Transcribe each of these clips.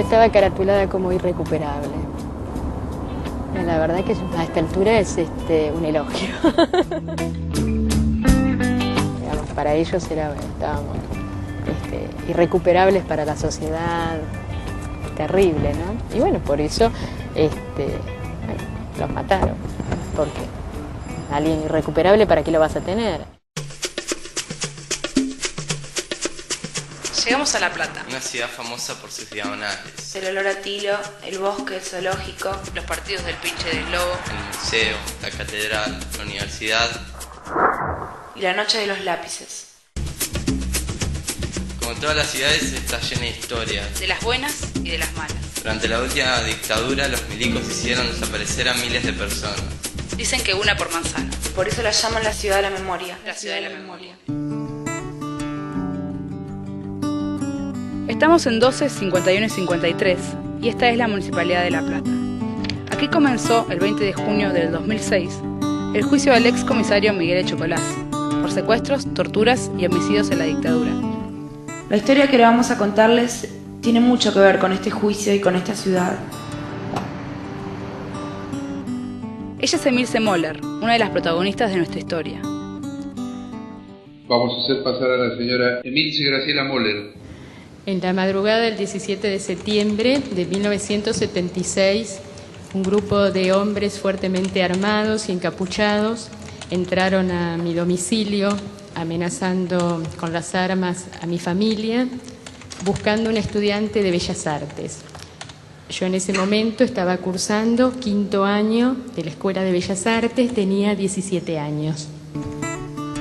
estaba caratulada como irrecuperable. La verdad que a esta altura es un elogio. Digamos, para ellos estábamos irrecuperables para la sociedad, terrible, ¿no? Y bueno, por eso los mataron. Porque alguien irrecuperable, ¿para qué lo vas a tener? Llegamos a La Plata. Una ciudad famosa por sus diagonales. El olor a tilo, el bosque, el zoológico, los partidos del pinche del lobo, El museo, la catedral, la universidad. y la noche de los lápices. Como todas las ciudades, está llena de historias. De las buenas y de las malas. Durante la última dictadura, los milicos hicieron desaparecer a miles de personas. Dicen que una por manzana. Por eso la llaman la ciudad de la memoria. La ciudad de la memoria. Estamos en 12, 51 y 53 y esta es la Municipalidad de La Plata. Aquí comenzó el 20 de junio del 2006 el juicio al ex comisario Miguel Echocolás por secuestros, torturas y homicidios en la dictadura. La historia que le vamos a contarles tiene mucho que ver con este juicio y con esta ciudad. Ella es Emilce Moller, una de las protagonistas de nuestra historia. Vamos a hacer pasar a la señora Emilce Graciela Moller. En la madrugada del 17 de septiembre de 1976, un grupo de hombres fuertemente armados y encapuchados entraron a mi domicilio, amenazando con las armas a mi familia, buscando un estudiante de Bellas Artes. Yo en ese momento estaba cursando 5º año de la Escuela de Bellas Artes, tenía 17 años.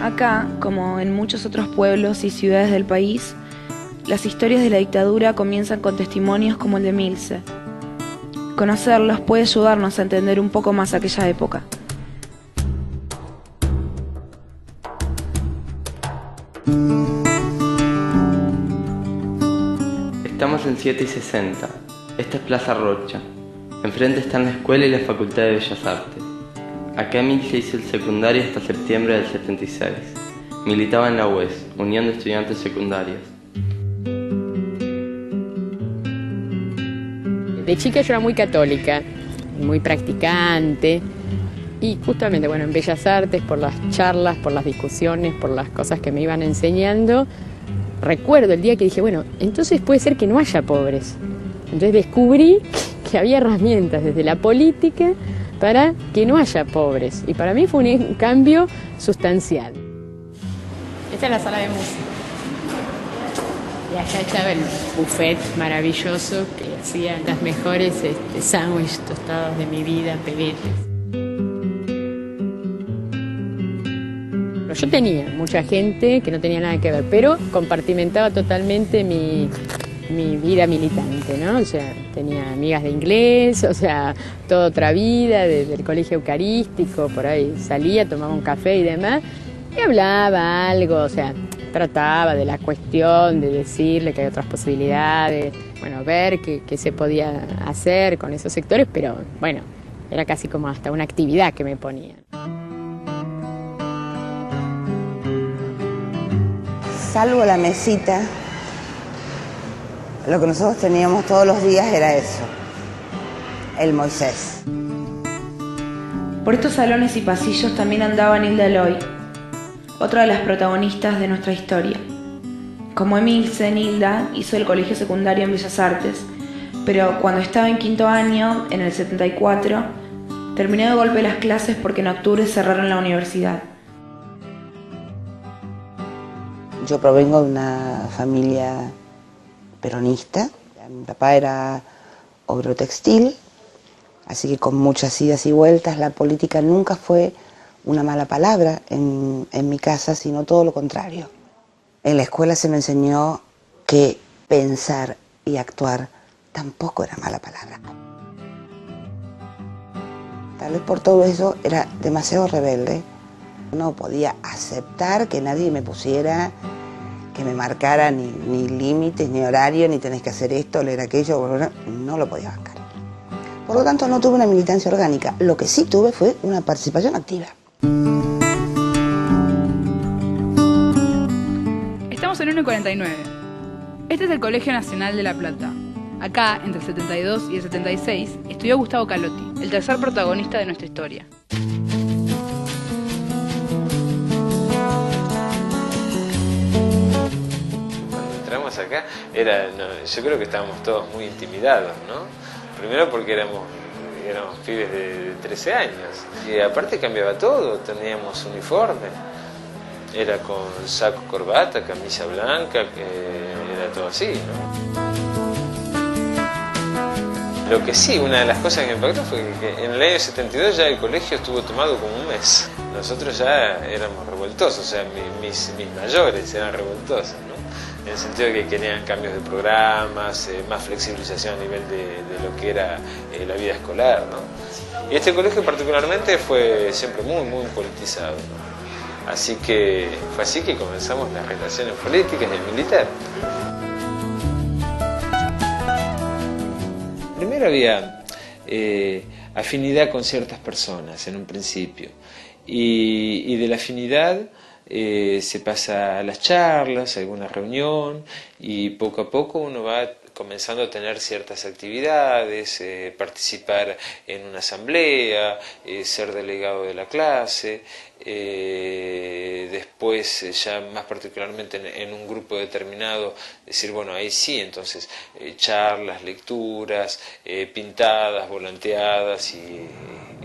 Acá, como en muchos otros pueblos y ciudades del país, las historias de la dictadura comienzan con testimonios como el de Emilce. Conocerlos puede ayudarnos a entender un poco más aquella época. Estamos en 7 y 60. Esta es Plaza Rocha. Enfrente están la escuela y la Facultad de Bellas Artes. Acá Emilce hizo el secundario hasta septiembre del 76. Militaba en la UES, Unión de Estudiantes Secundarios. De chica yo era muy católica, muy practicante y justamente, bueno, en Bellas Artes, por las charlas, por las discusiones, por las cosas que me iban enseñando, recuerdo el día que dije, bueno, entonces puede ser que no haya pobres. Entonces descubrí que había herramientas desde la política para que no haya pobres y para mí fue un cambio sustancial. Esta es la sala de música. Y allá estaba el buffet maravilloso que hacía las mejores sándwiches tostados de mi vida, pebetes. Yo tenía mucha gente que no tenía nada que ver, pero compartimentaba totalmente mi vida militante, ¿no? O sea, tenía amigas de inglés, o sea, toda otra vida, desde el colegio eucarístico, por ahí salía, tomaba un café y demás, y hablaba algo, o sea, trataba de la cuestión, de decirle que hay otras posibilidades, bueno, ver qué se podía hacer con esos sectores, pero bueno, era casi como hasta una actividad que me ponían. Salvo la mesita, lo que nosotros teníamos todos los días era eso, el Moisés. Por estos salones y pasillos también andaba Nilda Eloy, otra de las protagonistas de nuestra historia. Como Emilce, Nilda hizo el colegio secundario en Bellas Artes, pero cuando estaba en 5º año, en el 74, terminó de golpe las clases porque en octubre cerraron la universidad. Yo provengo de una familia peronista. Mi papá era obrero textil, así que con muchas idas y vueltas la política nunca fue una mala palabra en mi casa, sino todo lo contrario. En la escuela se me enseñó que pensar y actuar tampoco era mala palabra. Tal vez por todo eso era demasiado rebelde. No podía aceptar que nadie me pusiera, que me marcara ni límites, ni horario, ni tenés que hacer esto, leer aquello, no lo podía bancar. Por lo tanto, no tuve una militancia orgánica. Lo que sí tuve fue una participación activa. Estamos en 1:49. Este es el Colegio Nacional de La Plata, Acá, entre el 72 y el 76, estudió Gustavo Calotti, el tercer protagonista de nuestra historia. Cuando entramos acá, yo creo que estábamos todos muy intimidados, ¿no? Primero porque éramos pibes de 13 años. Y aparte cambiaba todo, teníamos uniforme. Era con saco, corbata, camisa blanca, era todo así, ¿no? Lo que sí, una de las cosas que me impactó fue que en el año 72 ya el colegio estuvo tomado como un mes. Nosotros ya éramos revoltosos, o sea, mis mayores eran revoltosos, ¿no? En el sentido de que querían cambios de programas, más flexibilización a nivel de lo que era la vida escolar, ¿no? Y este colegio particularmente fue siempre muy, muy politizado, ¿no? Así que fue así que comenzamos las relaciones políticas y el militar. Primero había afinidad con ciertas personas en un principio y de la afinidad se pasa a las charlas, a alguna reunión y poco a poco uno va comenzando a tener ciertas actividades, participar en una asamblea, ser delegado de la clase, después ya más particularmente en un grupo determinado decir, bueno, ahí sí, entonces charlas, lecturas, pintadas, volanteadas y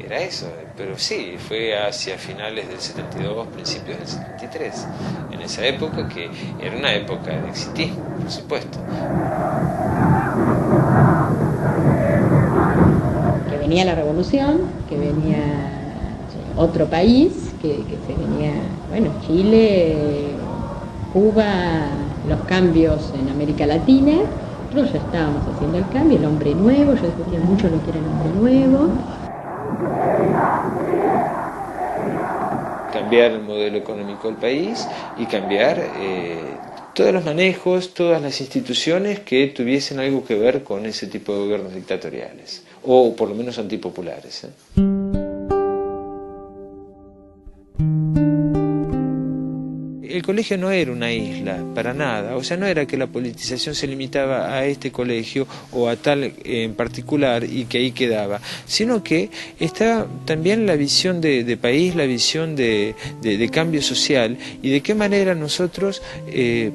era eso, pero sí, fue hacia finales del 72, principios del 73, en esa época que era una época de exitismo, por supuesto. Que venía la revolución, que venía otro país, que se venía, bueno, Chile, Cuba, los cambios en América Latina. Nosotros ya estábamos haciendo el cambio, el hombre nuevo, yo discutía mucho lo que era el hombre nuevo. Cambiar el modelo económico del país y cambiar todos los manejos, todas las instituciones que tuviesen algo que ver con ese tipo de gobiernos dictatoriales, o por lo menos antipopulares. El colegio no era una isla, para nada, o sea, no era que la politización se limitaba a este colegio o a tal en particular y que ahí quedaba, sino que estaba también la visión de país, la visión de cambio social y de qué manera nosotros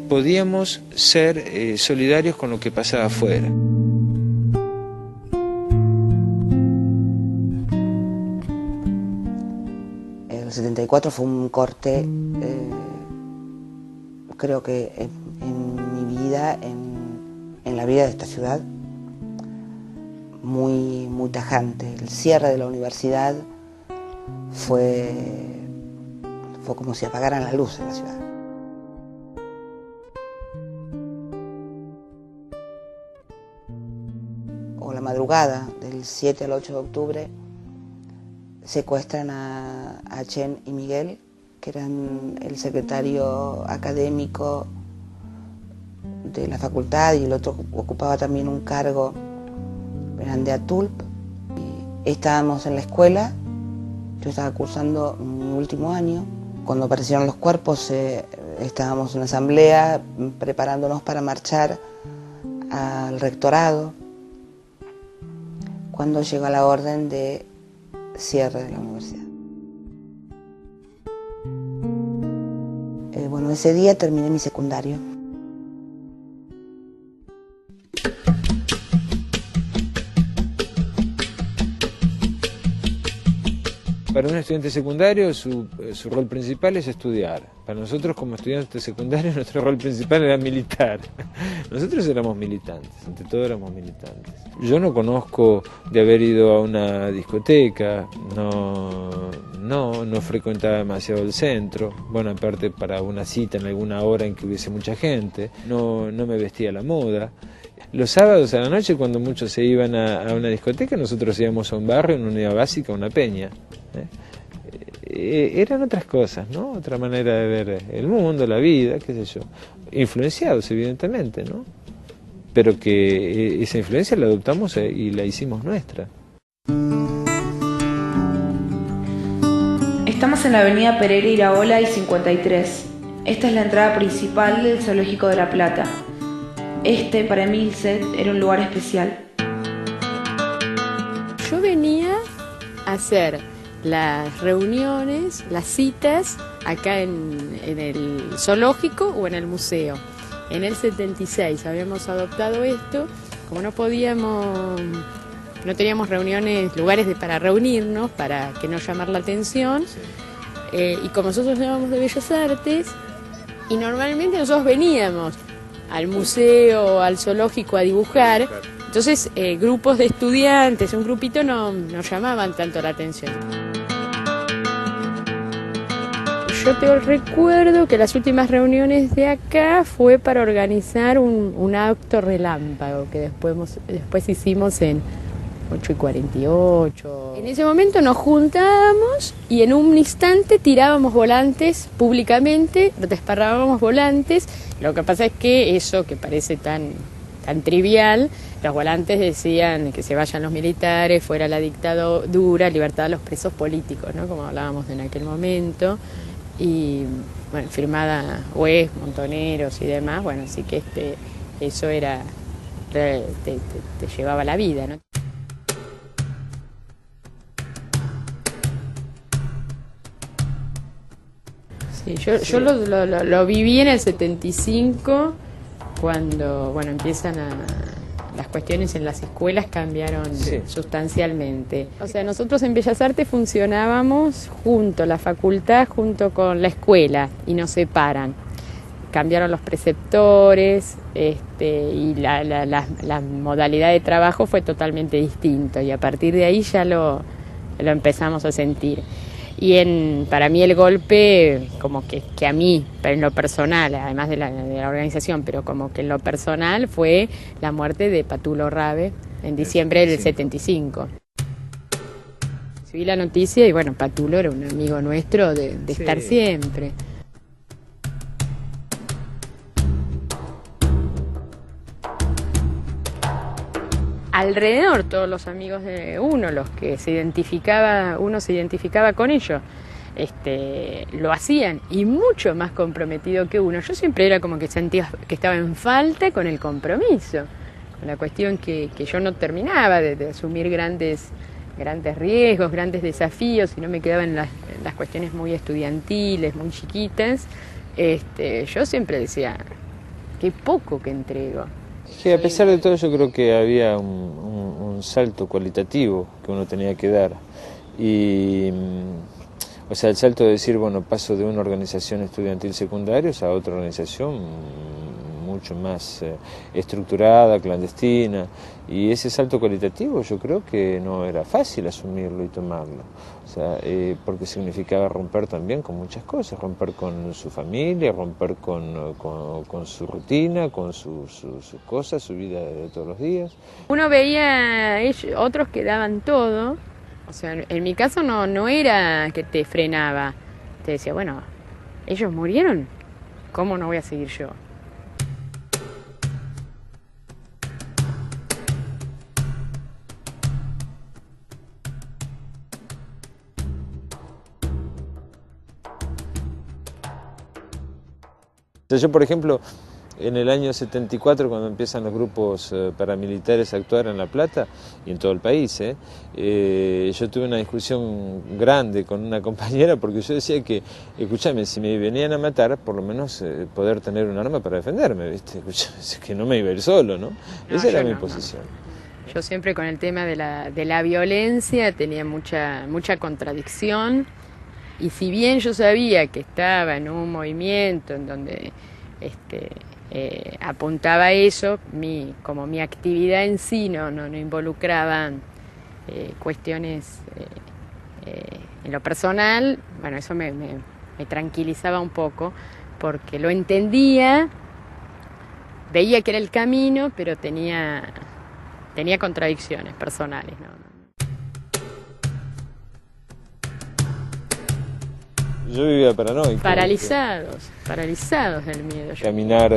podíamos ser solidarios con lo que pasaba afuera. El 74 fue un corte, creo que en mi vida, en la vida de esta ciudad, muy, muy tajante. El cierre de la universidad fue como si apagaran las luces de la ciudad. O la madrugada del 7 al 8 de octubre secuestran a Chen y Miguel, que eran el secretario académico de la facultad y el otro ocupaba también un cargo, eran de ATULP. Y estábamos en la escuela, yo estaba cursando mi último año, cuando aparecieron los cuerpos estábamos en una asamblea preparándonos para marchar al rectorado, cuando llega la orden de cierre de la universidad. Bueno, ese día terminé mi secundario. Para un estudiante secundario su rol principal es estudiar. Para nosotros como estudiantes secundarios nuestro rol principal era militar. Nosotros éramos militantes, ante todo éramos militantes. Yo no conozco de haber ido a una discoteca, no frecuentaba demasiado el centro, bueno, aparte para una cita en alguna hora en que hubiese mucha gente, no me vestía a la moda. Los sábados a la noche, cuando muchos se iban a una discoteca, nosotros íbamos a un barrio, en una unidad básica, una peña. Eran otras cosas, ¿no? Otra manera de ver el mundo, la vida, qué sé yo. Influenciados, evidentemente, ¿no? Pero que esa influencia la adoptamos y la hicimos nuestra. Estamos en la avenida Pereira Iraola y 53. Esta es la entrada principal del Zoológico de La Plata. Este, para Emilce, era un lugar especial. Yo venía a hacer las reuniones, las citas, acá en el zoológico o en el museo. En el 76 habíamos adoptado esto, como no teníamos reuniones, lugares para reunirnos, para que no llamar la atención, y como nosotros llamamos de Bellas Artes, y normalmente nosotros veníamos al museo, al zoológico a dibujar, entonces grupos de estudiantes, un grupito no llamaban tanto la atención. Yo te recuerdo que las últimas reuniones de acá fue para organizar un acto relámpago que después hicimos en 8:48. En ese momento nos juntábamos y en un instante tirábamos volantes públicamente, desparrábamos volantes. Lo que pasa es que eso que parece tan trivial, los volantes decían que se vayan los militares, fuera la dictadura, libertad a los presos políticos, ¿no? Como hablábamos en aquel momento. Y bueno, firmada Hues, Montoneros y demás, bueno, así que eso era, te llevaba la vida, ¿no? Sí, yo lo viví en el 75, cuando, bueno, empiezan las cuestiones en las escuelas cambiaron sustancialmente. O sea, nosotros en Bellas Artes funcionábamos la facultad junto con la escuela, y nos separan. Cambiaron los preceptores, y la modalidad de trabajo fue totalmente distinto, y a partir de ahí ya lo empezamos a sentir. Y para mí el golpe, como que a mí, pero en lo personal, además de la organización, pero como que en lo personal fue la muerte de Patulo Rabe en diciembre del 75. Vi la noticia y bueno, Patulo era un amigo nuestro de estar siempre. Alrededor todos los amigos de uno, los que uno se identificaba con ellos, lo hacían, y mucho más comprometido que uno. Yo siempre era como que sentía que estaba en falta con el compromiso, con la cuestión que yo no terminaba de asumir grandes riesgos, grandes desafíos, y no me quedaba en las cuestiones muy estudiantiles, muy chiquitas. Yo siempre decía, qué poco que entrego. Sí, a pesar de todo yo creo que había un salto cualitativo que uno tenía que dar, y o sea, el salto de decir, bueno, paso de una organización estudiantil secundaria a otra organización mucho más estructurada, clandestina, y ese salto cualitativo yo creo que no era fácil asumirlo y tomarlo, o sea, porque significaba romper también con muchas cosas, romper con su familia, romper con su rutina, con sus cosas, su vida de todos los días. Uno veía otros que daban todo, o sea, en mi caso no era que te frenaba, te decía, bueno, ellos murieron, ¿cómo no voy a seguir yo? Yo, por ejemplo, en el año 74, cuando empiezan los grupos paramilitares a actuar en La Plata y en todo el país, yo tuve una discusión grande con una compañera, porque yo decía que, escúchame, si me venían a matar, por lo menos poder tener un arma para defenderme, ¿viste? Escuchame, que no me iba a ir solo, ¿no? Esa era mi posición. Yo siempre con el tema de la violencia tenía mucha contradicción. Y si bien yo sabía que estaba en un movimiento en donde apuntaba a eso, como mi actividad en sí no involucraba cuestiones en lo personal, bueno, eso me tranquilizaba un poco, porque lo entendía, veía que era el camino, pero tenía contradicciones personales, ¿no? Yo vivía paranoico. Paralizados del miedo. Caminar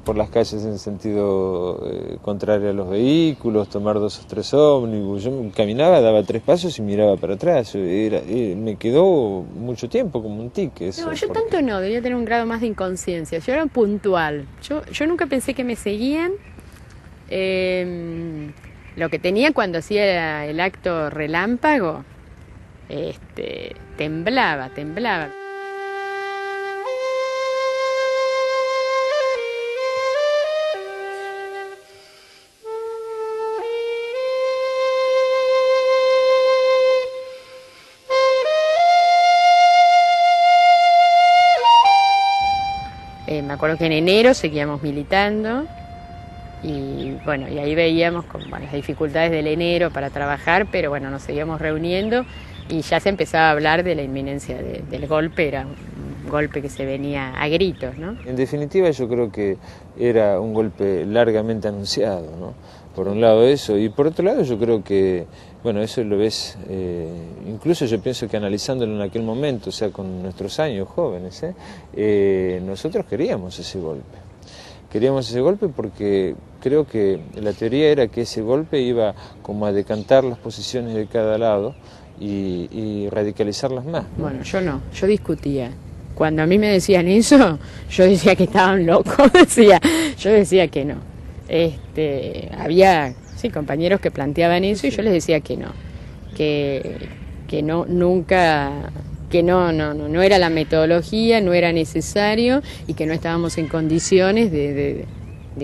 por las calles en sentido contrario a los vehículos, tomar 2 o 3 ómnibus. Yo caminaba, daba 3 pasos y miraba para atrás. Me quedó mucho tiempo como un tic eso. No, yo tanto no, debía tener un grado más de inconsciencia. Yo era puntual. Yo nunca pensé que me seguían. Lo que tenía cuando hacía el acto relámpago, temblaba. Me acuerdo que en enero seguíamos militando y bueno, y ahí veíamos las dificultades del enero para trabajar, pero bueno, nos seguíamos reuniendo y ya se empezaba a hablar de la inminencia del golpe, era un golpe que se venía a gritos, ¿no? En definitiva yo creo que era un golpe largamente anunciado, ¿no? Por un lado eso, y por otro lado yo creo que, bueno, eso lo ves, incluso yo pienso que analizándolo en aquel momento, o sea, con nuestros años jóvenes, nosotros queríamos ese golpe. Queríamos ese golpe porque creo que la teoría era que ese golpe iba como a decantar las posiciones de cada lado y radicalizarlas más, ¿no? Bueno, yo no, yo discutía. Cuando a mí me decían eso, yo decía que estaban locos, yo decía que no. Había compañeros que planteaban eso y yo les decía que no, que no, nunca, que no era la metodología, no era necesario y que no estábamos en condiciones de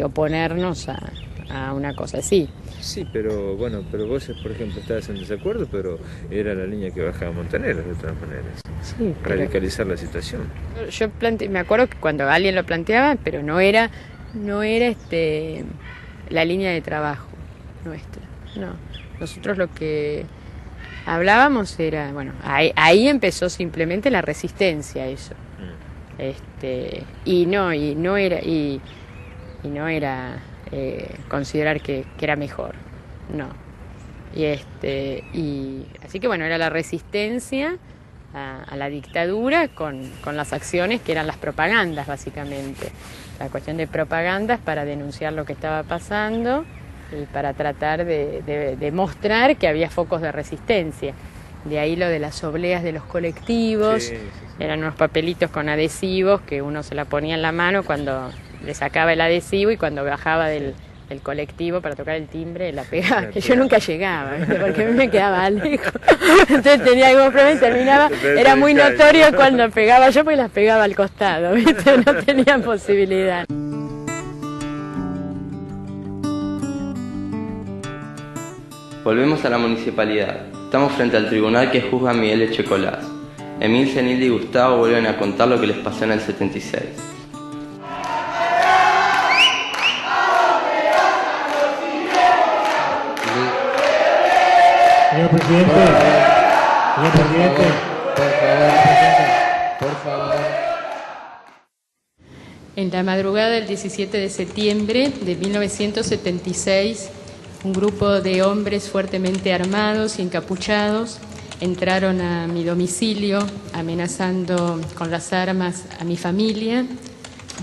oponernos a una cosa así. Sí, pero bueno, vos, por ejemplo, estabas en desacuerdo, pero era la línea que bajaba Montaner, de todas maneras. Sí, radicalizar la situación. Yo me acuerdo que cuando alguien lo planteaba, pero no era la línea de trabajo nuestra, no. Nosotros lo que hablábamos era, bueno, ahí empezó simplemente la resistencia a eso. Y no era considerar que era mejor, no. Y así que bueno, era la resistencia a la dictadura con las acciones que eran las propagandas, básicamente. La cuestión de propagandas para denunciar lo que estaba pasando y para tratar de mostrar que había focos de resistencia. De ahí lo de las obleas de los colectivos, sí. Eran unos papelitos con adhesivos que uno se la ponía en la mano cuando le sacaba el adhesivo y cuando bajaba del colectivo para tocar el timbre la pegaba, que yo nunca llegaba, ¿viste? Porque a mí me quedaba lejos, entonces tenía que comprarme y terminaba, era muy notorio cuando pegaba yo porque las pegaba al costado, ¿viste? No tenía posibilidad. Volvemos a la municipalidad. Estamos frente al tribunal que juzga a Miguel Echecolás. Emil, Zenilda y Gustavo vuelven a contar lo que les pasó en el 76. Señor presidente, por favor. En la madrugada del 17 de septiembre de 1976, un grupo de hombres fuertemente armados y encapuchados entraron a mi domicilio amenazando con las armas a mi familia,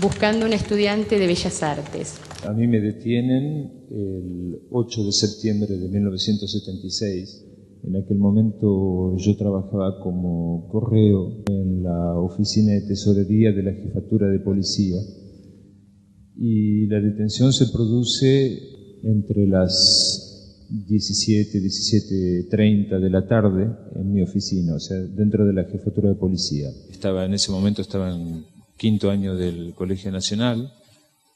buscando un estudiante de Bellas Artes. A mí me detienen el 8 de septiembre de 1976. En aquel momento yo trabajaba como correo en la oficina de tesorería de la jefatura de policía y la detención se produce entre las 17:30 de la tarde en mi oficina, o sea, dentro de la jefatura de policía. En ese momento estaba en 5º año del Colegio Nacional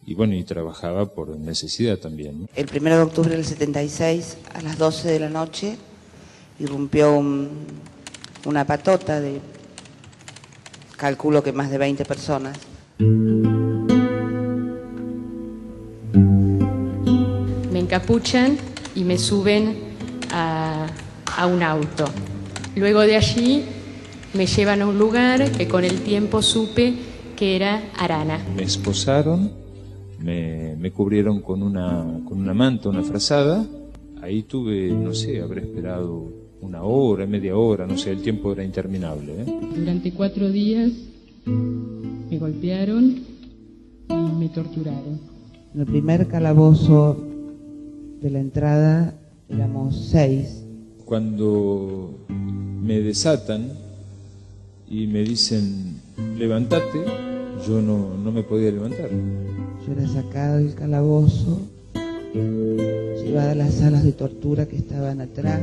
y bueno, y trabajaba por necesidad también, ¿no? El 1 de octubre del 76, a las 12 de la noche, irrumpió una patota de, calculo que más de 20 personas. Me encapuchan y me suben a un auto. Luego de allí me llevan a un lugar que con el tiempo supe que era Arana. Me esposaron, me cubrieron con una manta, una frazada. Ahí tuve, no sé, habré esperado una hora, media hora, no sé, el tiempo era interminable. Durante 4 días me golpearon y me torturaron. En el primer calabozo de la entrada éramos 6. Cuando me desatan y me dicen, levántate, yo no me podía levantar. Yo era sacada del calabozo, llevada a las salas de tortura que estaban atrás.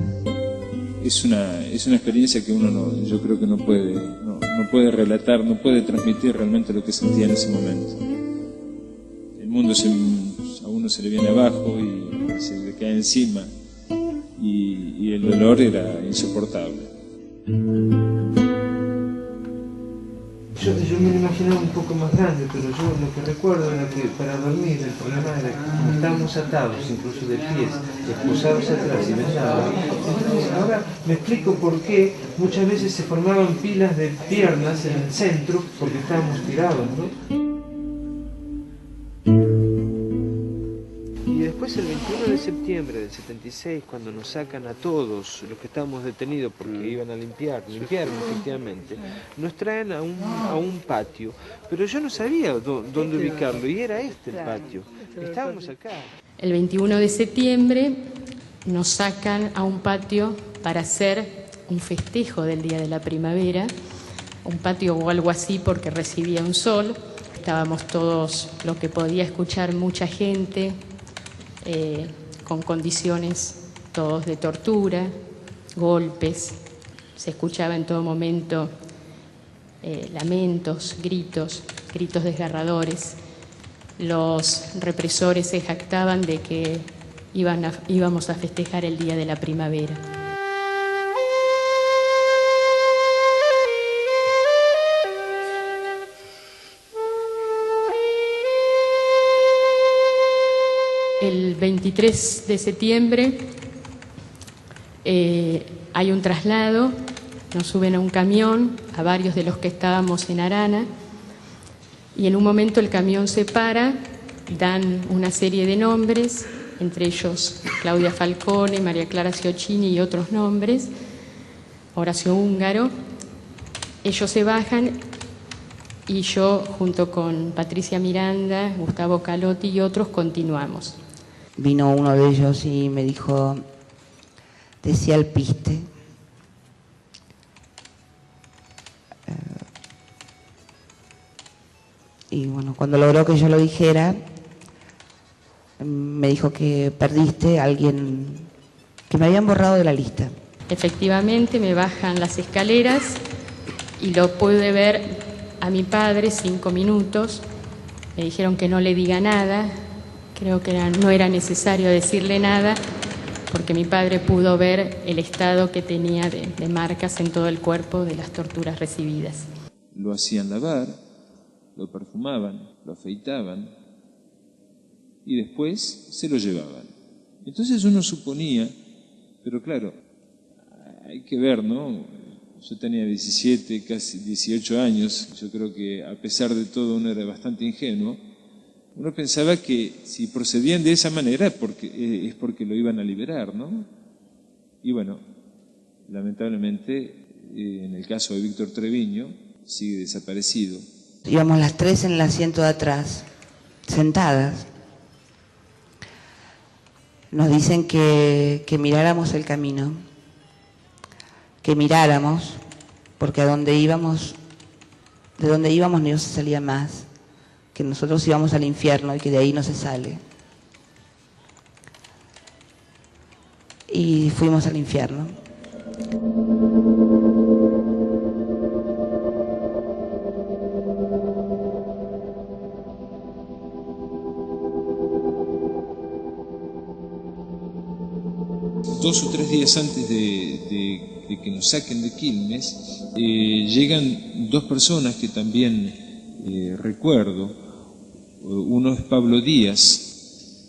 Es una experiencia que uno yo creo que no puede relatar, no puede transmitir realmente lo que sentía en ese momento. El mundo a uno se le viene abajo y se le cae encima y el dolor era insoportable. Yo me lo imaginaba un poco más grande, pero yo lo que recuerdo era que para dormir el problema era que estábamos atados, incluso de pies, expulsados atrás y vendados. Entonces ahora me explico por qué muchas veces se formaban pilas de piernas en el centro porque estábamos tirados, ¿no? Y después el 21 de septiembre del 76, cuando nos sacan a todos los que estábamos detenidos porque iban a limpiaron efectivamente, nos traen a un patio, pero yo no sabía dónde ubicarlo y era este el patio, estábamos acá. El 21 de septiembre nos sacan a un patio para hacer un festejo del Día de la Primavera, un patio o algo así porque recibía un sol, estábamos todos, lo que podía escuchar mucha gente, con condiciones todos de tortura, golpes, se escuchaba en todo momento lamentos, gritos desgarradores. Los represores se jactaban de que íbamos a festejar el Día de la Primavera. El 23 de septiembre hay un traslado, nos suben a un camión, a varios de los que estábamos en Arana, y en un momento el camión se para, dan una serie de nombres, entre ellos Claudia Falcone, María Clara Ciocchini y otros nombres, Horacio Húngaro. Ellos se bajan y yo, junto con Patricia Miranda, Gustavo Calotti y otros, continuamos. Vino uno de ellos y me dijo, decía el piste. Y bueno, cuando logró que yo lo dijera, me dijo que perdiste a alguien, que me habían borrado de la lista. Efectivamente, me bajan las escaleras y lo pude ver a mi padre 5 minutos. Me dijeron que no le diga nada. Creo que no era necesario decirle nada porque mi padre pudo ver el estado que tenía de marcas en todo el cuerpo de las torturas recibidas. Lo hacían lavar, lo perfumaban, lo afeitaban y después se lo llevaban. Entonces uno suponía, pero claro, hay que ver, ¿no? Yo tenía 17, casi 18 años, yo creo que a pesar de todo uno era bastante ingenuo. Uno pensaba que si procedían de esa manera es porque lo iban a liberar, ¿no? Y bueno, lamentablemente, en el caso de Víctor Treviño, sigue desaparecido. Íbamos las 3 en el asiento de atrás, sentadas. Nos dicen que miráramos el camino, que miráramos, porque de donde íbamos no se salía más, que nosotros íbamos al infierno y que de ahí no se sale. Y fuimos al infierno. Dos o 3 días antes de que nos saquen de Quilmes, llegan 2 personas que también recuerdo. Uno es Pablo Díaz,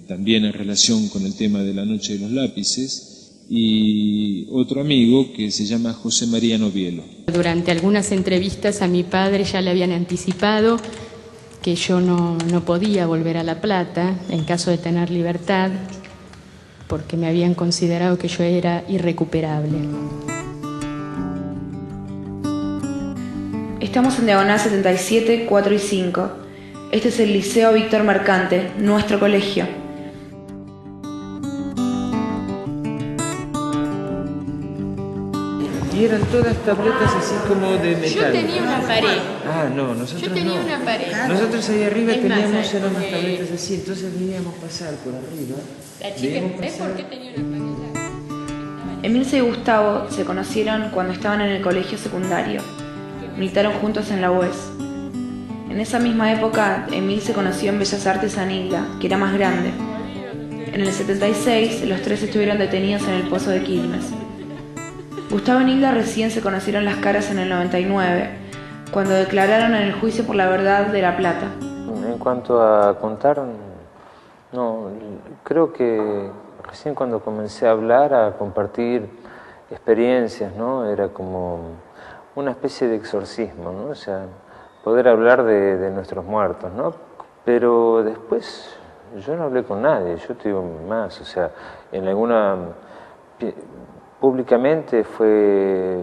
también en relación con el tema de la noche de los lápices, y otro amigo que se llama José María Novielo. Durante algunas entrevistas a mi padre ya le habían anticipado que yo no podía volver a La Plata en caso de tener libertad, porque me habían considerado que yo era irrecuperable. Estamos en Diagonal 77, 4 y 5. Este es el Liceo Víctor Mercante, nuestro colegio. Y eran todas tabletas así como de metal. Yo tenía una pared. Ah, no, nosotros Yo tenía no. una pared. Nosotros ahí arriba Es más, teníamos eran unas porque- tabletas así, entonces veíamos pasar por arriba. La chica, veíamos ¿ves pasar. por qué tenía una pared? Emilce y Gustavo se conocieron cuando estaban en el colegio secundario. Militaron juntos en la UES. En esa misma época, Emilce conoció en Bellas Artes a Nilda, que era más grande. En el 76, los tres estuvieron detenidos en el pozo de Quilmes. Gustavo y Nilda recién se conocieron las caras en el 99, cuando declararon en el juicio por la verdad de La Plata. En cuanto a contar, no, creo que recién cuando comencé a hablar, a compartir experiencias, ¿no? Era como una especie de exorcismo, ¿no? O sea, poder hablar de nuestros muertos, ¿no? Pero después yo no hablé con nadie, yo te digo más, o sea, en alguna... Públicamente fue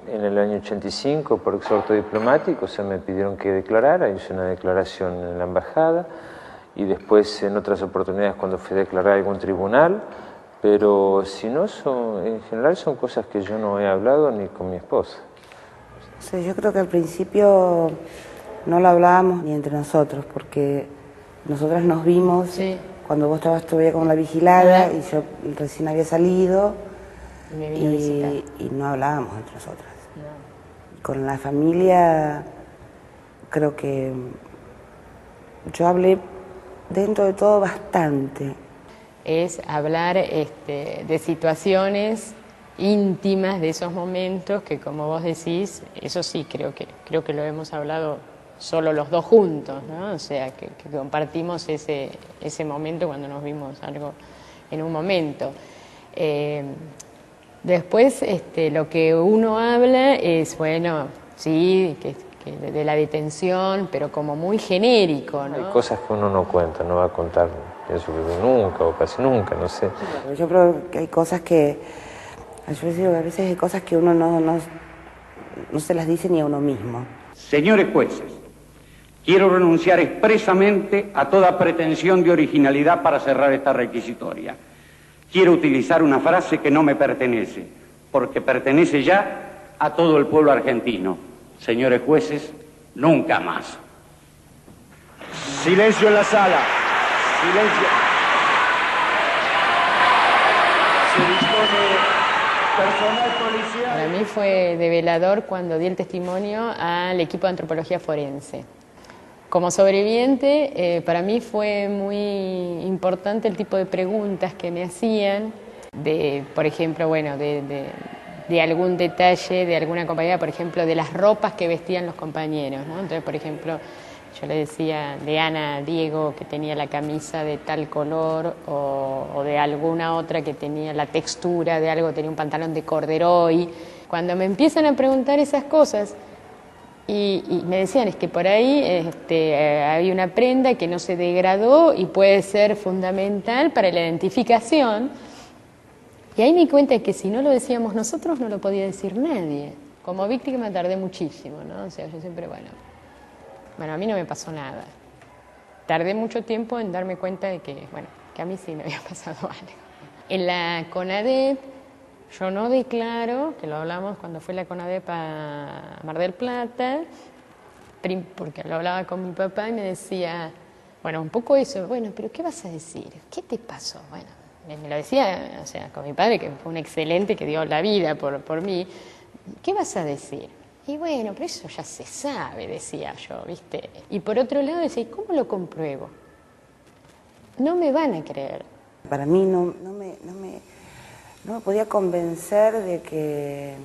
en el año 85 por exhorto diplomático, o sea, me pidieron que declarara, hice una declaración en la embajada y después en otras oportunidades cuando fui a declarar a algún tribunal, pero si no, en general son cosas que yo no he hablado ni con mi esposa. O sea, yo creo que al principio no lo hablábamos ni entre nosotros, porque nosotras nos vimos cuando vos estabas todavía con la vigilada y yo recién había salido. Y no hablábamos entre nosotras. No. Con la familia creo que yo hablé dentro de todo bastante. Es hablar de situaciones íntimas de esos momentos que, como vos decís, eso sí creo que lo hemos hablado solo los dos juntos, ¿no? O sea, que compartimos ese momento cuando nos vimos algo en un momento. Después, lo que uno habla es, bueno, sí, que de la detención, pero como muy genérico, ¿no? Hay cosas que uno no cuenta, no va a contar, pienso que nunca o casi nunca, no sé. Yo creo que hay cosas que, yo digo que a veces hay cosas que uno no se las dice ni a uno mismo. Señores jueces, quiero renunciar expresamente a toda pretensión de originalidad para cerrar esta requisitoria. Quiero utilizar una frase que no me pertenece, porque pertenece ya a todo el pueblo argentino. Señores jueces, nunca más. Silencio en la sala. Silencio. Se dispone personal policial. Para mí fue develador cuando di el testimonio al equipo de antropología forense. Como sobreviviente, para mí fue muy importante el tipo de preguntas que me hacían, por ejemplo, bueno, de algún detalle de alguna compañera, por ejemplo, de las ropas que vestían los compañeros, ¿no? Entonces, por ejemplo, yo le decía de Ana a Diego que tenía la camisa de tal color o de alguna otra que tenía la textura de algo, tenía un pantalón de corderoy. Cuando me empiezan a preguntar esas cosas, y me decían, es que por ahí hay una prenda que no se degradó y puede ser fundamental para la identificación. Y ahí me di cuenta de que si no lo decíamos nosotros, no lo podía decir nadie. Como víctima tardé muchísimo, ¿no? O sea, yo siempre, bueno, a mí no me pasó nada. Tardé mucho tiempo en darme cuenta de que, bueno, que a mí sí me había pasado algo. En la CONADEP, yo no declaro, que lo hablamos cuando fue la CONADEP a Mar del Plata, porque lo hablaba con mi papá y me decía, bueno, un poco eso, bueno, pero ¿qué vas a decir? ¿Qué te pasó? Bueno, me lo decía, o sea, con mi padre, que fue un excelente, que dio la vida por mí. ¿Qué vas a decir? Y bueno, pero eso ya se sabe, decía yo, ¿viste? Y por otro lado decía, ¿y cómo lo compruebo? No me van a creer. Para mí no me podía convencer de que,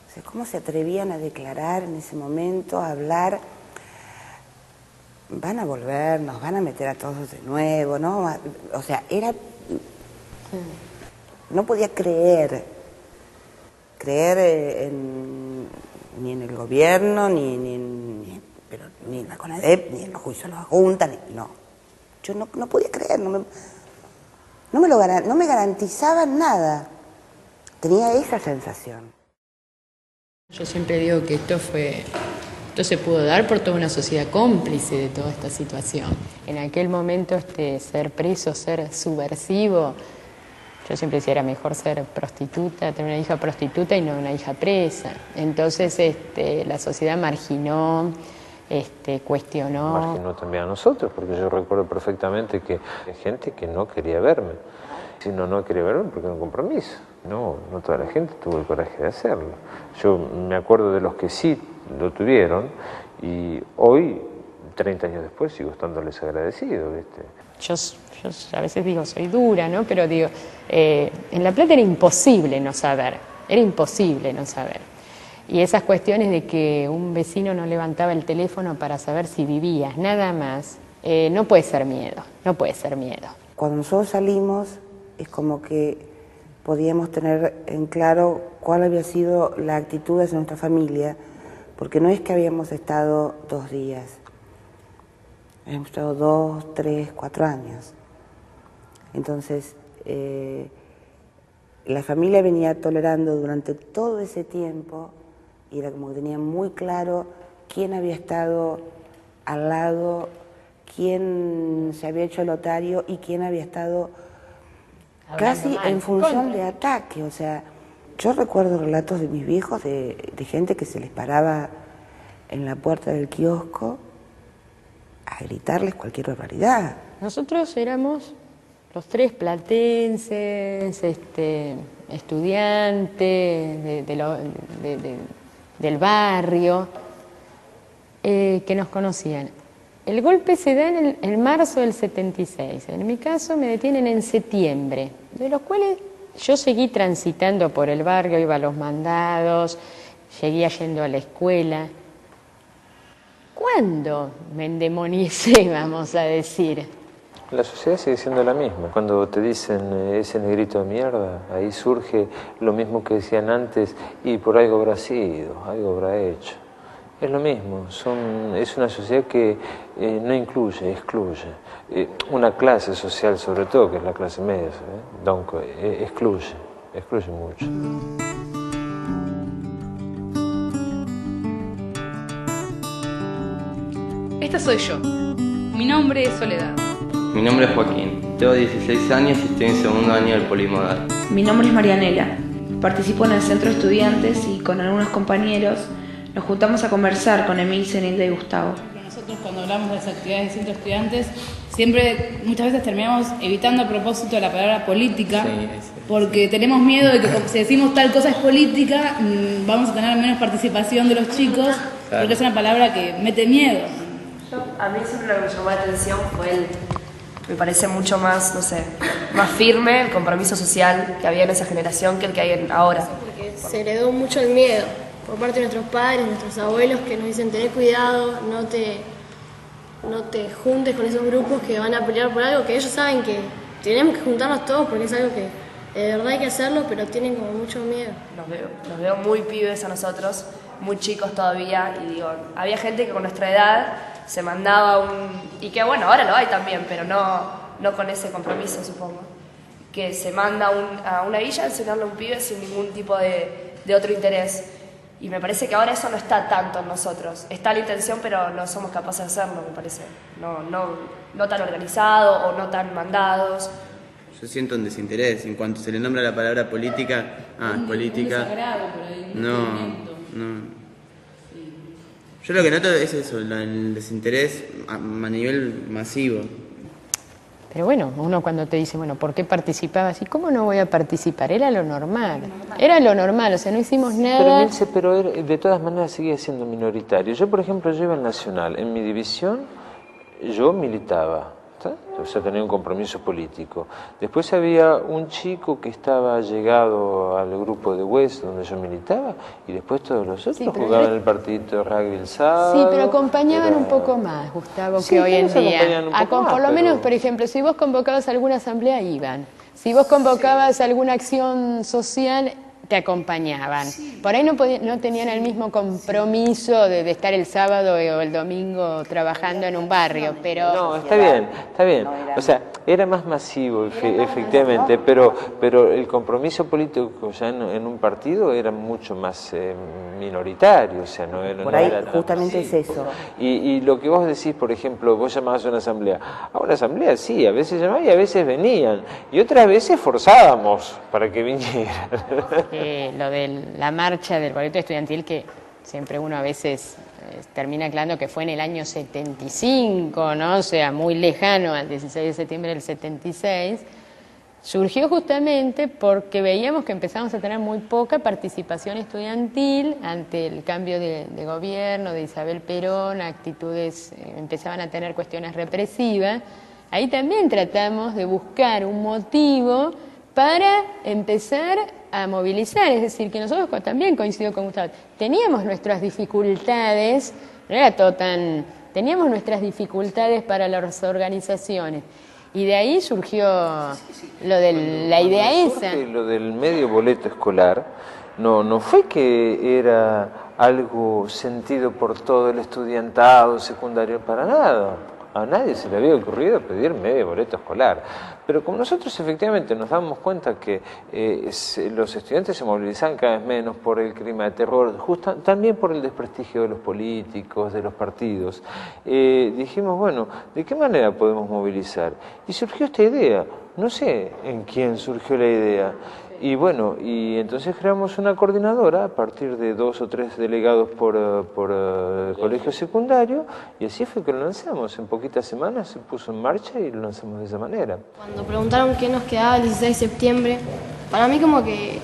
o sea, cómo se atrevían a declarar en ese momento, a hablar. Van a volver, nos van a meter a todos de nuevo, ¿no? O sea, era... No podía creer ni en el gobierno, ni en la CONADEP, ni en los juicios de la Junta, no. Yo no podía creer, no me garantizaban nada. Tenía esa sensación. Yo siempre digo que esto se pudo dar por toda una sociedad cómplice de toda esta situación. En aquel momento ser preso, ser subversivo, yo siempre decía era mejor ser prostituta, tener una hija prostituta y no una hija presa. Entonces la sociedad marginó, cuestionó. Marginó también a nosotros, porque yo recuerdo perfectamente que hay gente que no quería verme. Si no quería verme porque era un compromiso. No toda la gente tuvo el coraje de hacerlo. Yo me acuerdo de los que sí lo tuvieron y hoy, 30 años después, sigo estándoles agradecido, ¿viste? Yo a veces digo, soy dura, ¿no? Pero digo, en La Plata era imposible no saber. Y esas cuestiones de que un vecino no levantaba el teléfono para saber si vivías, nada más, no puede ser miedo. Cuando nosotros salimos, es como que podíamos tener en claro cuál había sido la actitud de nuestra familia, porque no es que habíamos estado 2 días, habíamos estado 2, 3, 4 años. Entonces, la familia venía tolerando durante todo ese tiempo y era como que tenía muy claro quién había estado al lado, quién se había hecho el otario y quién había estado casi en función de ataque. O sea, yo recuerdo relatos de mis viejos de gente que se les paraba en la puerta del kiosco a gritarles cualquier barbaridad. Nosotros éramos los 3 platenses, estudiantes del barrio, que nos conocían. El golpe se da en marzo del 76. En mi caso me detienen en septiembre, de los cuales yo seguí transitando por el barrio, iba a los mandados, seguía yendo a la escuela. ¿Cuándo me endemoniecé, vamos a decir? La sociedad sigue siendo la misma. Cuando te dicen ese negrito de mierda, ahí surge lo mismo que decían antes y por algo habrá sido, algo habrá hecho. Es lo mismo, es una sociedad que no incluye, excluye. Una clase social sobre todo, que es la clase media, donc, excluye mucho. Esta soy yo. Mi nombre es Soledad. Mi nombre es Joaquín, tengo 16 años y estoy en segundo año del Polimodal. Mi nombre es Marianela. Participo en el centro de estudiantes y con algunos compañeros nos juntamos a conversar con Emilce, Nilda y Gustavo. Nosotros cuando hablamos de las actividades del centro de estudiantes muchas veces terminamos evitando a propósito la palabra política, porque tenemos miedo de que si decimos tal cosa es política, vamos a tener menos participación de los chicos, porque es una palabra que mete miedo. A mí siempre lo que me llamó la atención fue me parece mucho más, no sé, más firme el compromiso social que había en esa generación que el que hay ahora. Porque se heredó mucho el miedo por parte de nuestros padres, nuestros abuelos, que nos dicen tener cuidado, no te juntes con esos grupos que van a pelear por algo que ellos saben que tenemos que juntarnos todos porque es algo que de verdad hay que hacerlo, pero tienen como mucho miedo. Los veo muy pibes a nosotros, muy chicos todavía, y digo, había gente que con nuestra edad se mandaba y que bueno, ahora lo hay también, pero no con ese compromiso, supongo, que se manda a una villa a enseñarle a un pibe sin ningún tipo de otro interés. Y me parece que ahora eso no está tanto en nosotros. Está la intención, pero no somos capaces de hacerlo, me parece. No tan organizado o no tan mandados. Yo siento un desinterés. En cuanto se le nombra la palabra política, es política. No. Yo lo que noto es eso, el desinterés a nivel masivo. Pero bueno, uno cuando te dice, bueno, ¿por qué participabas? ¿Y cómo no voy a participar? Era lo normal, o sea, no hicimos nada. Pero de todas maneras seguía siendo minoritario. Yo, por ejemplo, iba al Nacional. En mi división, yo militaba, ¿está? O sea, tenía un compromiso político. Después había un chico que estaba llegado al grupo de West, donde yo militaba, y después todos los otros jugaban el partidito de rugby el sábado. Sí, pero acompañaban un poco más, Gustavo, que hoy en día. Por lo menos, por ejemplo, si vos convocabas alguna asamblea, iban. Si vos convocabas alguna acción social, te acompañaban. Por ahí no tenían el mismo compromiso de estar el sábado o el domingo trabajando en un barrio, pero... No, está bien. O sea, era más masivo, efectivamente, pero el compromiso político ya en un partido era mucho más minoritario, o sea, no era... Por ahí no era justamente es eso. Y lo que vos decís, por ejemplo, vos llamabas a una asamblea. A una asamblea sí, a veces llamaban y a veces venían. Y otras veces forzábamos para que vinieran. Lo de la marcha del boleto estudiantil, que siempre uno a veces termina aclarando que fue en el año 75, ¿no? O sea, muy lejano al 16 de septiembre del 76, surgió justamente porque veíamos que empezamos a tener muy poca participación estudiantil ante el cambio de gobierno de Isabel Perón, actitudes, empezaban a tener cuestiones represivas. Ahí también tratamos de buscar un motivo para empezar a movilizar, es decir, que nosotros también, coincido con Gustavo, teníamos nuestras dificultades, no era todo tan... teníamos nuestras dificultades para las organizaciones, y de ahí surgió lo de la idea esa. Lo del medio boleto escolar, no fue que era algo sentido por todo el estudiantado secundario, para nada. A nadie se le había ocurrido pedir medio boleto escolar. Pero como nosotros efectivamente nos damos cuenta que los estudiantes se movilizaban cada vez menos por el clima de terror, también por el desprestigio de los políticos, de los partidos, dijimos, bueno, ¿de qué manera podemos movilizar? Y surgió esta idea, no sé en quién surgió la idea. Y bueno, y entonces creamos una coordinadora a partir de 2 o 3 delegados por colegio secundario, y así fue que lo lanzamos. En poquitas semanas se puso en marcha y lo lanzamos de esa manera. Cuando preguntaron qué nos quedaba el 16 de septiembre, para mí como que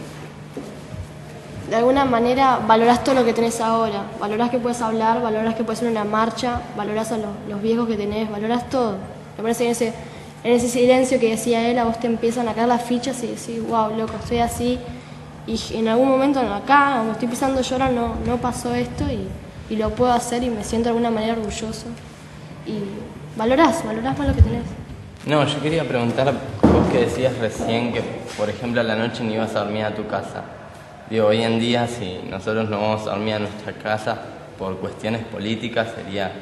de alguna manera valorás todo lo que tenés ahora, valorás que puedes hablar, valorás que puedes hacer una marcha, valorás a los viejos que tenés, valorás todo. Me parece que en ese silencio que decía él, a vos te empiezan a caer las fichas y decís, wow, loco, estoy así. Y en algún momento acá, cuando estoy pisando llorar, no pasó esto y lo puedo hacer y me siento de alguna manera orgulloso. Y valorás más lo que tenés. No, yo quería preguntar, vos que decías recién que, por ejemplo, a la noche no ibas a dormir a tu casa. Digo, hoy en día, si nosotros no vamos a dormir a nuestra casa por cuestiones políticas, sería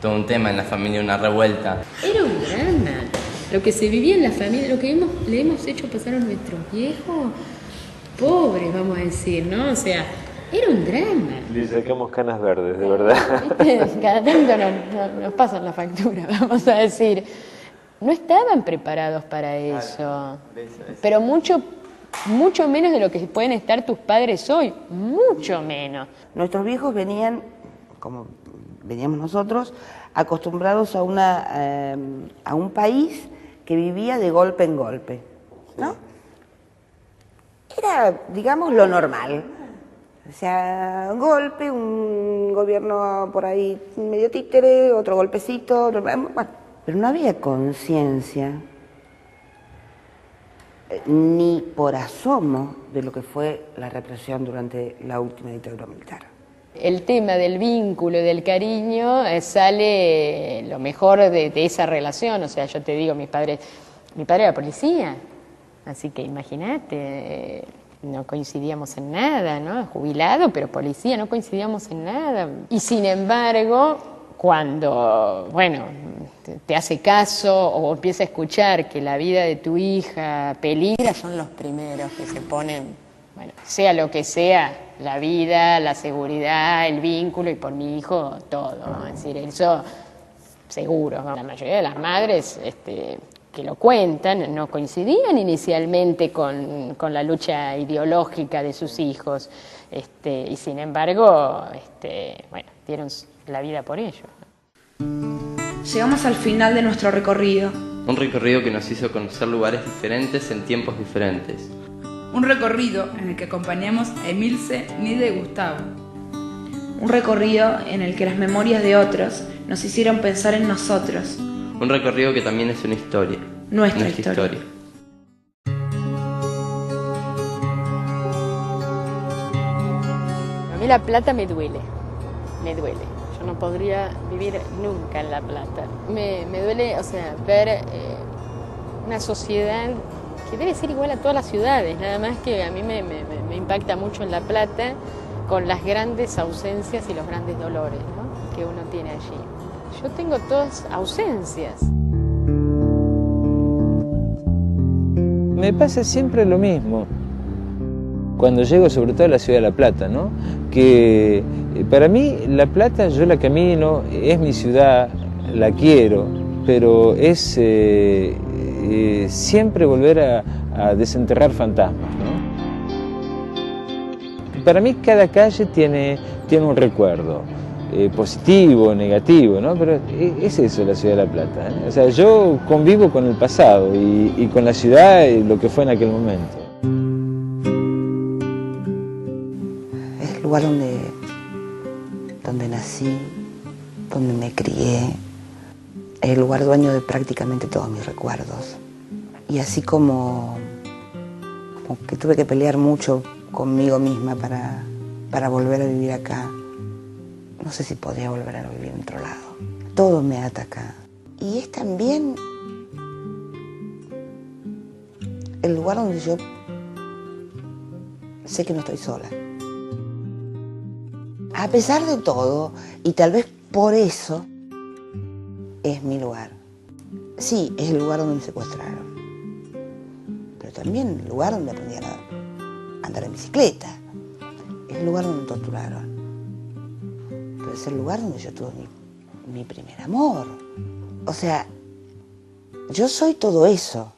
todo un tema en la familia, una revuelta. Era un drama. Lo que se vivía en la familia, lo que le hemos hecho pasar a nuestros viejos, pobres, vamos a decir, ¿no? O sea, era un drama. Le sacamos canas verdes, de verdad. Cada tanto nos pasan la factura, vamos a decir. No estaban preparados para eso. Pero mucho menos de lo que pueden estar tus padres hoy. Mucho menos. Nuestros viejos venían, como veníamos nosotros, acostumbrados a un país que vivía de golpe en golpe, ¿no? Era, digamos, lo normal. O sea, un golpe, un gobierno por ahí medio títere, otro golpecito, bueno, pero no había conciencia ni por asomo de lo que fue la represión durante la última dictadura militar. El tema del vínculo y del cariño sale lo mejor de esa relación. O sea, yo te digo, mi padre era policía, así que imagínate, no coincidíamos en nada, ¿no? Jubilado, pero policía, no coincidíamos en nada. Y sin embargo, cuando, bueno, te hace caso o empieza a escuchar que la vida de tu hija peligra, son los primeros que se ponen, bueno, sea lo que sea, la vida, la seguridad, el vínculo, y por mi hijo todo, ¿no? Es decir, eso seguro, ¿no? La mayoría de las madres que lo cuentan no coincidían inicialmente con la lucha ideológica de sus hijos, y sin embargo, bueno, dieron la vida por ello. Llegamos al final de nuestro recorrido. Un recorrido que nos hizo conocer lugares diferentes en tiempos diferentes. Un recorrido en el que acompañamos a Emilce, Nida y Gustavo. Un recorrido en el que las memorias de otros nos hicieron pensar en nosotros. Un recorrido que también es una historia. Nuestra historia. A mí La Plata me duele. Yo no podría vivir nunca en La Plata. Me duele, o sea, ver una sociedad que debe ser igual a todas las ciudades, nada más que a mí me impacta mucho en La Plata con las grandes ausencias y los grandes dolores, ¿no?, que uno tiene allí. Yo tengo todas ausencias. Me pasa siempre lo mismo. Cuando llego sobre todo a la ciudad de La Plata, ¿no?, que para mí La Plata yo la camino, es mi ciudad, la quiero, pero es siempre volver a desenterrar fantasmas, ¿no? Para mí cada calle tiene un recuerdo, positivo, negativo, ¿no? Pero es eso la ciudad de La Plata, ¿eh? O sea, yo convivo con el pasado y con la ciudad y lo que fue en aquel momento. Es el lugar donde nací, donde me crié, es el lugar dueño de prácticamente todos mis recuerdos. Y así como que tuve que pelear mucho conmigo misma para volver a vivir acá, no sé si podría volver a vivir en otro lado. Todo me ata acá. Y es también el lugar donde yo sé que no estoy sola. A pesar de todo, y tal vez por eso, es mi lugar. Sí, es el lugar donde me secuestraron, pero también el lugar donde aprendí a andar en bicicleta. Es el lugar donde me torturaron, pero es el lugar donde yo tuve mi primer amor. O sea, yo soy todo eso.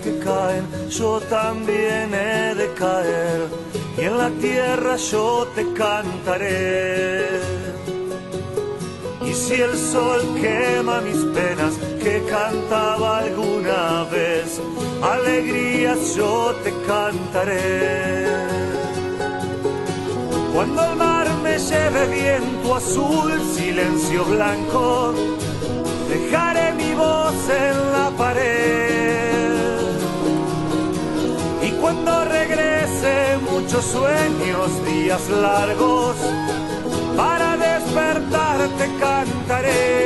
Que caen, yo también he de caer, y en la tierra yo te cantaré. Y si el sol quema mis penas, que cantaba alguna vez, alegrías yo te cantaré. Cuando el mar me lleve viento azul, silencio blanco, dejaré mi voz en la pared. Y cuando regrese muchos sueños, días largos, para despertarte cantaré.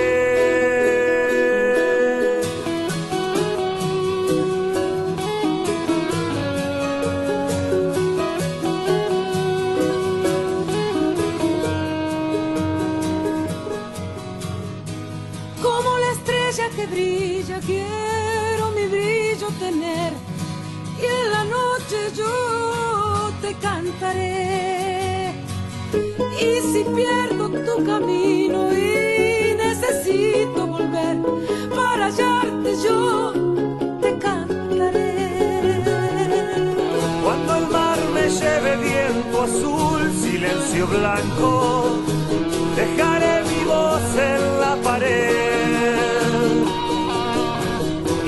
Como la estrella que brilla, quiero mi brillo tener, y en la noche yo te cantaré. Y si pierdo tu camino y necesito volver para hallarte, yo te cantaré. Cuando el mar me lleve viento azul, silencio blanco, dejaré mi voz en la pared.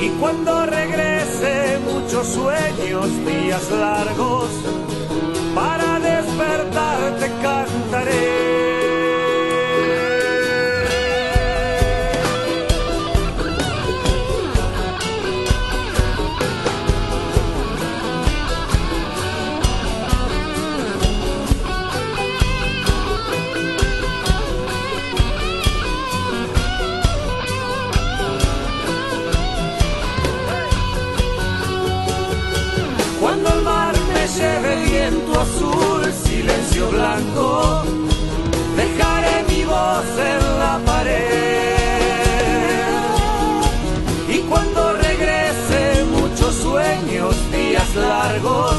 Y cuando regrese muchos sueños, días largos, para despertarte cantaré. Lleve viento azul, silencio blanco, dejaré mi voz en la pared. Y cuando regrese muchos sueños, días largos,